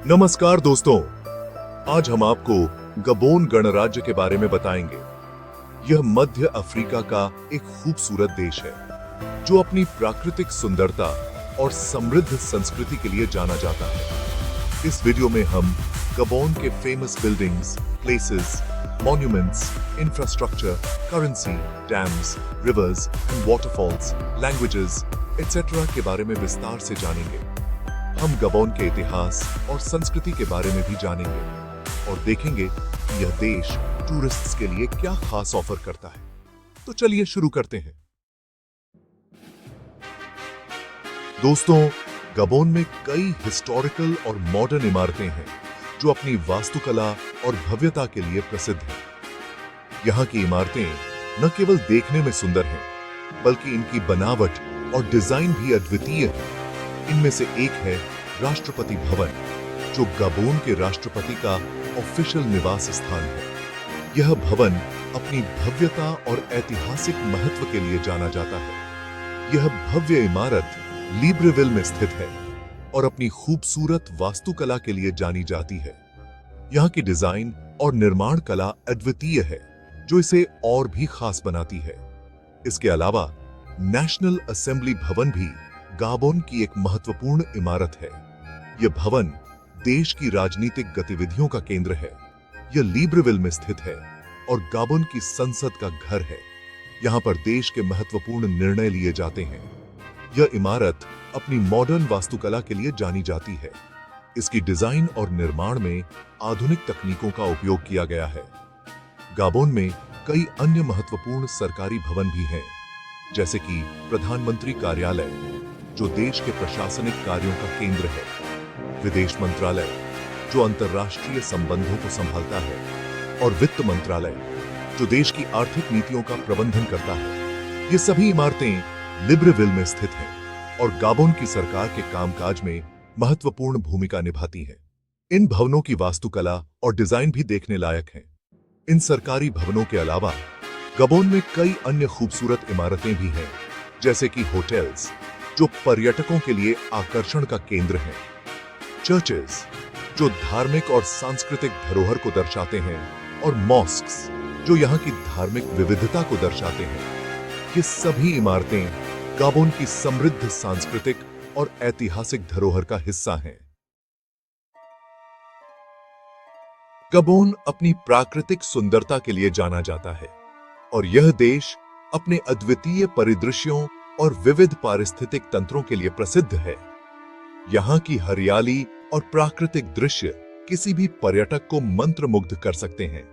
नमस्कार दोस्तों, आज हम आपको गबोन गणराज्य के बारे में बताएंगे। यह मध्य अफ्रीका का एक खूबसूरत देश है जो अपनी प्राकृतिक सुंदरता और समृद्ध संस्कृति के लिए जाना जाता है। इस वीडियो में हम गबोन के famous buildings, places, monuments, infrastructure, currency, dams, reverse and waterfalls, languages etcetera के बारे में विस्तार से जानेंगे। हम गबोन के इतिहास और संस्कृति के बारे में भी जानेंगे और देखेंगे कि यह देश टूरिस्ट्स के लिए क्या खास ऑफर करता है। तो चलिए शुरू करते हैं। दोस्तों, गबोन में कई हिस्टोरिकल और मॉडर्न इमारतें हैं जो अपनी वास्तुकला और भव्यता के लिए प्रसिद्ध हैं। यहाँ की इमारतें न केवल देखने में सुंदर हैं, बल्कि इनकी बनावट और डिजाइन भी अद्वितीय है। इनमें से एक है राष्ट्रपति भवन, जो गबोन के राष्ट्रपति का ऑफिशियल निवास स्थान है। यह भवन अपनी भव्यता और ऐतिहासिक महत्व के लिए जाना जाता है। यह भव्य इमारत लिब्रेविल में स्थित है और अपनी खूबसूरत वास्तुकला के लिए जानी जाती है। यहाँ की डिजाइन और निर्माण कला अद्वितीय है, जो इसे और भी खास बनाती है। इसके अलावा नेशनल असेंबली भवन भी गाबोन की एक महत्वपूर्ण इमारत है। यह भवन देश की राजनीतिक गतिविधियों का केंद्र है। यह लिब्रेविल में स्थित है और गाबोन की संसद का घर है। यहाँ पर देश के महत्वपूर्ण निर्णय लिए जाते हैं। यह इमारत अपनी मॉडर्न वास्तुकला के लिए जानी जाती है। इसकी डिजाइन और निर्माण में आधुनिक तकनीकों का उपयोग किया गया है। गाबोन में कई अन्य महत्वपूर्ण सरकारी भवन भी हैं, जैसे कि प्रधानमंत्री कार्यालय, जो देश के प्रशासनिक कार्यों का केंद्र है, विदेश मंत्रालय, जो अंतर्राष्ट्रीय संबंधों को संभालता है, और वित्त मंत्रालय, जो देश की आर्थिक नीतियों का प्रबंधन करता है। ये सभी इमारतें लिब्रेविल में स्थित हैं और गाबोन की सरकार के कामकाज में महत्वपूर्ण भूमिका निभाती हैं। इन भवनों की वास्तुकला और डिजाइन भी देखने लायक हैं। इन सरकारी भवनों के अलावा गबोन में कई अन्य खूबसूरत इमारतें भी हैं, जैसे कि होटल्स, जो पर्यटकों के लिए आकर्षण का केंद्र हैं, चर्चेस, जो धार्मिक और सांस्कृतिक धरोहर को दर्शाते हैं, और मॉस्क्स, जो यहाँ की धार्मिक विविधता को दर्शाते हैं। ये सभी इमारतें गाबोन की समृद्ध सांस्कृतिक और ऐतिहासिक धरोहर का हिस्सा हैं। गबोन अपनी प्राकृतिक सुंदरता के लिए जाना जाता है और यह देश अपने अद्वितीय परिदृश्यों और विविध पारिस्थितिक तंत्रों के लिए प्रसिद्ध है। यहाँ की हरियाली और प्राकृतिक दृश्य किसी भी पर्यटक को मंत्रमुग्ध कर सकते हैं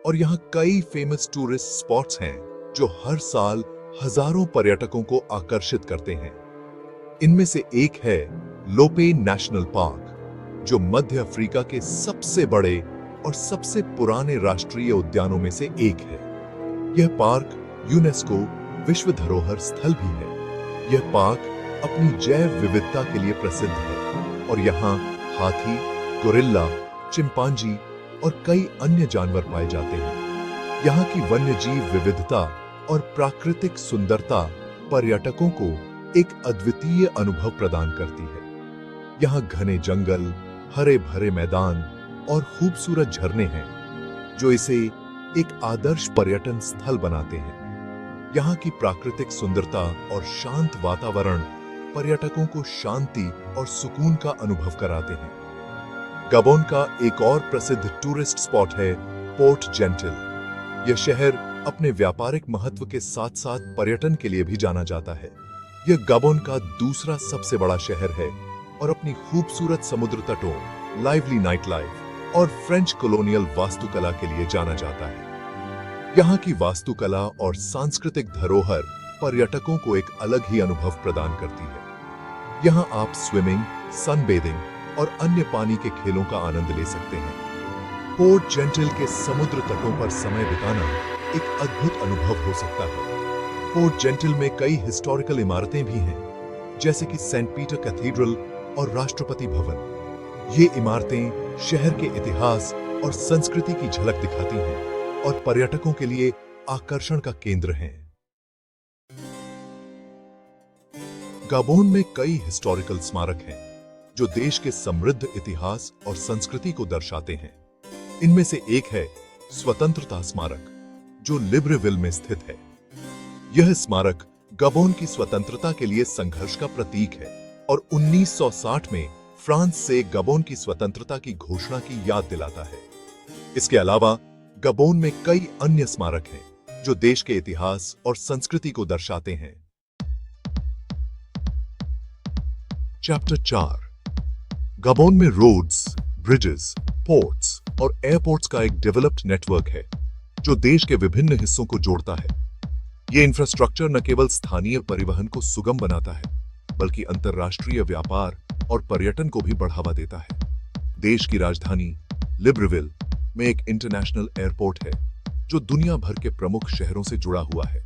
और यहाँ कई फेमस टूरिस्ट स्पॉट्स हैं जो हर साल हजारों पर्यटकों को आकर्षित करते हैं। इनमें से एक है लोपे नेशनल पार्क, जो मध्य अफ्रीका के सबसे बड़े और सबसे पुराने राष्ट्रीय उद्यानों में से एक है। यह पार्क यूनेस्को विश्व धरोहर स्थल भी है। यह पार्क अपनी जैव विविधता के लिए प्रसिद्ध है और यहाँ हाथी, गोरिल्ला, चिंपांजी और कई अन्य जानवर पाए जाते हैं। यहाँ की वन्यजीव विविधता और प्राकृतिक सुंदरता पर्यटकों को एक अद्वितीय अनुभव प्रदान करती है। यहाँ घने जंगल, हरे भरे मैदान और खूबसूरत झरने हैं, जो इसे एक आदर्श पर्यटन स्थल बनाते हैं। यहाँ की प्राकृतिक सुंदरता और शांत वातावरण पर्यटकों को शांति और सुकून का अनुभव कराते हैं। गबोन का एक और प्रसिद्ध टूरिस्ट स्पॉट है पोर्ट जेंटिल। यह शहर अपने व्यापारिक महत्व के साथ साथ पर्यटन के लिए भी जाना जाता है। यह गबोन का दूसरा सबसे बड़ा शहर है और अपनी खूबसूरत समुद्र तटों, लाइवली नाइट लाइफ और फ्रेंच कॉलोनियल वास्तुकला के लिए जाना जाता है। यहाँ की वास्तुकला और सांस्कृतिक धरोहर पर्यटकों को एक अलग ही अनुभव प्रदान करती है। यहाँ आप स्विमिंग, सनबेदिंग और अन्य पानी के खेलों का आनंद ले सकते हैं। पोर्ट जेंटिल के समुद्र तटों पर समय बिताना एक अद्भुत अनुभव हो सकता है। पोर्ट जेंटिल में कई हिस्टोरिकल इमारतें भी हैं, जैसे कि सेंट पीटर कैथीड्रल और राष्ट्रपति भवन। ये इमारतें शहर के इतिहास और संस्कृति की झलक दिखाती हैं और पर्यटकों के लिए आकर्षण का केंद्र हैं। गाबोन में कई हिस्टोरिकल स्मारक हैं जो देश के समृद्ध इतिहास और संस्कृति को दर्शाते हैं। इनमें से एक है स्वतंत्रता स्मारक, जो लिब्रेविल में स्थित है। यह स्मारक गबोन की स्वतंत्रता के लिए संघर्ष का प्रतीक है और 1960 में फ्रांस से गबोन की स्वतंत्रता की घोषणा की याद दिलाता है। इसके अलावा गबोन में कई अन्य स्मारक हैं जो देश के इतिहास और संस्कृति को दर्शाते हैं। चैप्टर 4। गबोन में रोड्स, ब्रिजेस, पोर्ट्स और एयरपोर्ट्स का एक डेवलप्ड नेटवर्क है जो देश के विभिन्न हिस्सों को जोड़ता है। यह इंफ्रास्ट्रक्चर न केवल स्थानीय परिवहन को सुगम बनाता है, बल्कि अंतर्राष्ट्रीय व्यापार और पर्यटन को भी बढ़ावा देता है। देश की राजधानी लिब्रेविल में एक इंटरनेशनल एयरपोर्ट है जो दुनिया भर के प्रमुख शहरों से जुड़ा हुआ है।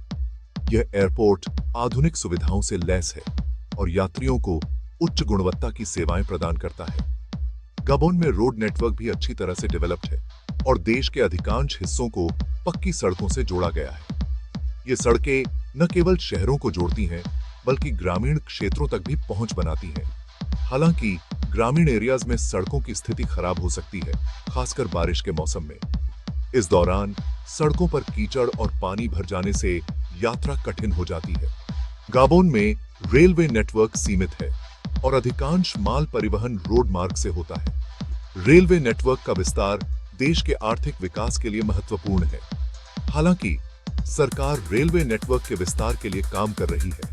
यह एयरपोर्ट आधुनिक सुविधाओं से लैस है और यात्रियों को उच्च गुणवत्ता की सेवाएं प्रदान करता है। गबोन में रोड नेटवर्क भी अच्छी तरह से डेवलप्ड है और देश के अधिकांश हिस्सों को पक्की सड़कों से जोड़ा गया है। ये सड़कें न केवल शहरों को जोड़ती हैं, बल्कि ग्रामीण क्षेत्रों तक भी पहुंच बनाती हैं। हालांकि ग्रामीण एरियाज में सड़कों की स्थिति खराब हो सकती है, खासकर बारिश के मौसम में। इस दौरान सड़कों पर कीचड़ और पानी भर जाने से यात्रा कठिन हो जाती है। गबोन में रेलवे नेटवर्क सीमित है और अधिकांश माल परिवहन रोड मार्ग से होता है। रेलवे नेटवर्क का विस्तार देश के आर्थिक विकास के लिए महत्वपूर्ण है। हालांकि सरकार रेलवे नेटवर्क के विस्तार के लिए काम कर रही है।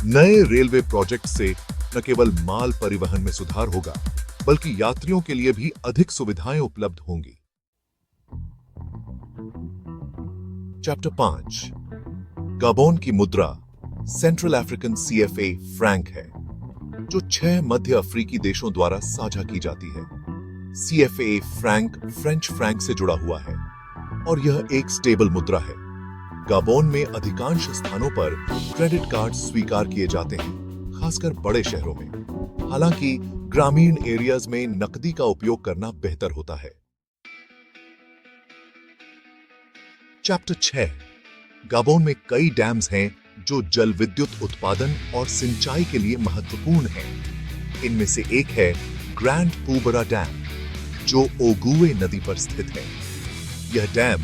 नए रेलवे प्रोजेक्ट से न केवल माल परिवहन में सुधार होगा, बल्कि यात्रियों के लिए भी अधिक सुविधाएं उपलब्ध होंगी। चैप्टर 5। गबोन की मुद्रा सेंट्रल अफ्रीकन CFA फ्रैंक है, जो 6 मध्य अफ्रीकी देशों द्वारा साझा की जाती है। CFA फ्रैंक फ्रेंच फ्रैंक से जुड़ा हुआ है और यह एक स्टेबल मुद्रा है। गबोन में अधिकांश स्थानों पर क्रेडिट कार्ड स्वीकार किए जाते हैं, खासकर बड़े शहरों में। हालांकि ग्रामीण एरियाज में नकदी का उपयोग करना बेहतर होता है। चैप्टर 6। गबोन में कई डैम्स हैं जो जल विद्युत उत्पादन और सिंचाई के लिए महत्वपूर्ण हैं। इनमें से एक है ग्रैंड पूबरा डैम, जो ओगुए नदी पर स्थित है। यह डैम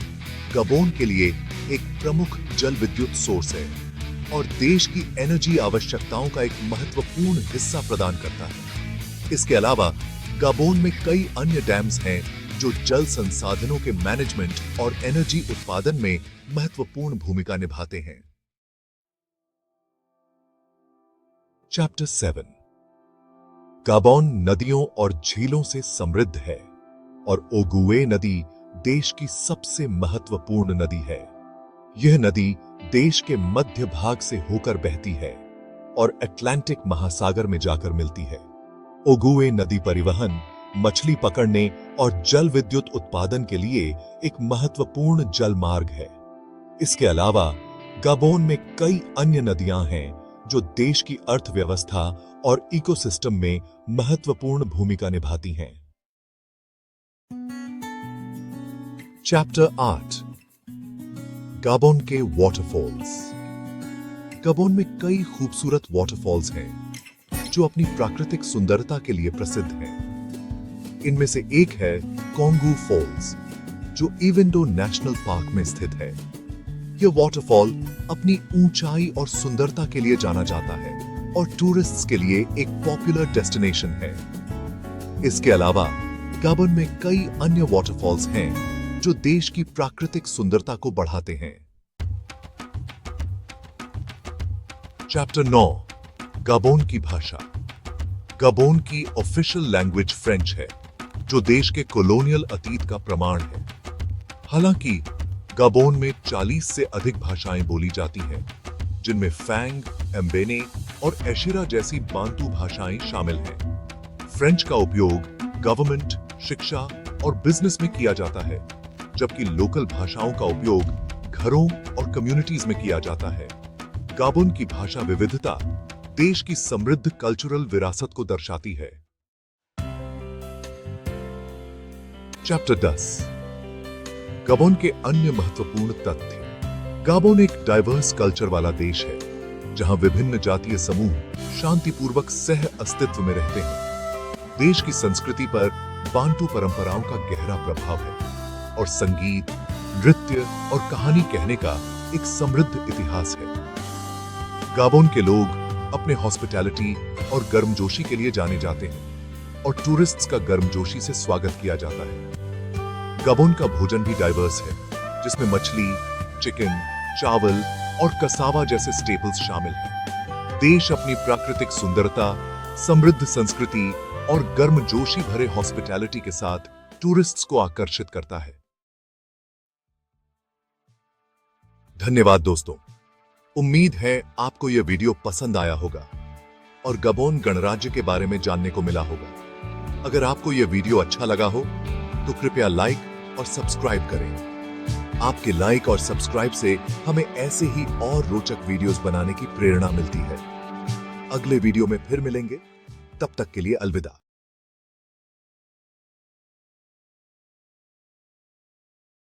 गबोन के लिए एक प्रमुख जल विद्युत सोर्स है और देश की एनर्जी आवश्यकताओं का एक महत्वपूर्ण हिस्सा प्रदान करता है। इसके अलावा गबोन में कई अन्य डैम्स हैं जो जल संसाधनों के मैनेजमेंट और एनर्जी उत्पादन में महत्वपूर्ण भूमिका निभाते हैं। चैप्टर 7। गबोन नदियों और झीलों से समृद्ध है और ओगुए नदी देश की सबसे महत्वपूर्ण नदी है। यह नदी देश के मध्य भाग से होकर बहती है और अटलांटिक महासागर में जाकर मिलती है। ओगुए नदी परिवहन, मछली पकड़ने और जल विद्युत उत्पादन के लिए एक महत्वपूर्ण जल मार्ग है। इसके अलावा गबोन में कई अन्य नदियां हैं जो देश की अर्थव्यवस्था और इकोसिस्टम में महत्वपूर्ण भूमिका निभाती हैं। चैप्टर 8। गबोन के वाटरफॉल्स। गबोन में कई खूबसूरत वाटरफॉल्स हैं जो अपनी प्राकृतिक सुंदरता के लिए प्रसिद्ध हैं। इनमें से एक है कोंगू फॉल्स, जो इवेंडो नेशनल पार्क में स्थित है। यह वाटरफॉल अपनी ऊंचाई और सुंदरता के लिए जाना जाता है और टूरिस्ट्स के लिए एक पॉपुलर डेस्टिनेशन है। इसके अलावा गबोन में कई अन्य वाटरफॉल्स हैं जो देश की प्राकृतिक सुंदरता को बढ़ाते हैं। चैप्टर 9। गबोन की भाषा। गबोन की ऑफिशियल लैंग्वेज फ्रेंच है, जो देश के कॉलोनियल अतीत का प्रमाण है। हालांकि गबोन में 40 से अधिक भाषाएं बोली जाती हैं, जिनमें फैंग, एम्बेने और एशिरा जैसी बांतू भाषाएं शामिल हैं। फ्रेंच का उपयोग गवर्नमेंट, शिक्षा और बिजनेस में किया जाता है, जबकि लोकल भाषाओं का उपयोग घरों और कम्युनिटीज में किया जाता है। गबोन की भाषा विविधता देश की समृद्ध कल्चरल विरासत को दर्शाती है। चैप्टर 10। गबोन के अन्य महत्वपूर्ण तथ्य। गबोन एक डाइवर्स कल्चर वाला देश है, जहां विभिन्न जातीय समूह शांतिपूर्वक सह अस्तित्व में रहते हैं। देश की संस्कृति पर बांटू परंपराओं का गहरा प्रभाव है और संगीत, नृत्य और कहानी कहने का एक समृद्ध इतिहास है। गाबोन के लोग अपने हॉस्पिटैलिटी और गर्मजोशी के लिए जाने जाते हैं और टूरिस्ट्स का गर्मजोशी से स्वागत किया जाता है। गाबोन का भोजन भी डाइवर्स है, जिसमें मछली, चिकन, चावल और कसावा जैसे स्टेपल्स शामिल हैं। देश अपनी प्राकृतिक सुंदरता, समृद्ध संस्कृति और गर्मजोशी भरे हॉस्पिटैलिटी के साथ टूरिस्ट्स को आकर्षित करता है। धन्यवाद दोस्तों, उम्मीद है आपको यह वीडियो पसंद आया होगा और गबोन गणराज्य के बारे में जानने को मिला होगा। अगर आपको यह वीडियो अच्छा लगा हो तो कृपया लाइक और सब्सक्राइब करें। आपके लाइक और सब्सक्राइब से हमें ऐसे ही और रोचक वीडियोस बनाने की प्रेरणा मिलती है। अगले वीडियो में फिर मिलेंगे, तब तक के लिए अलविदा।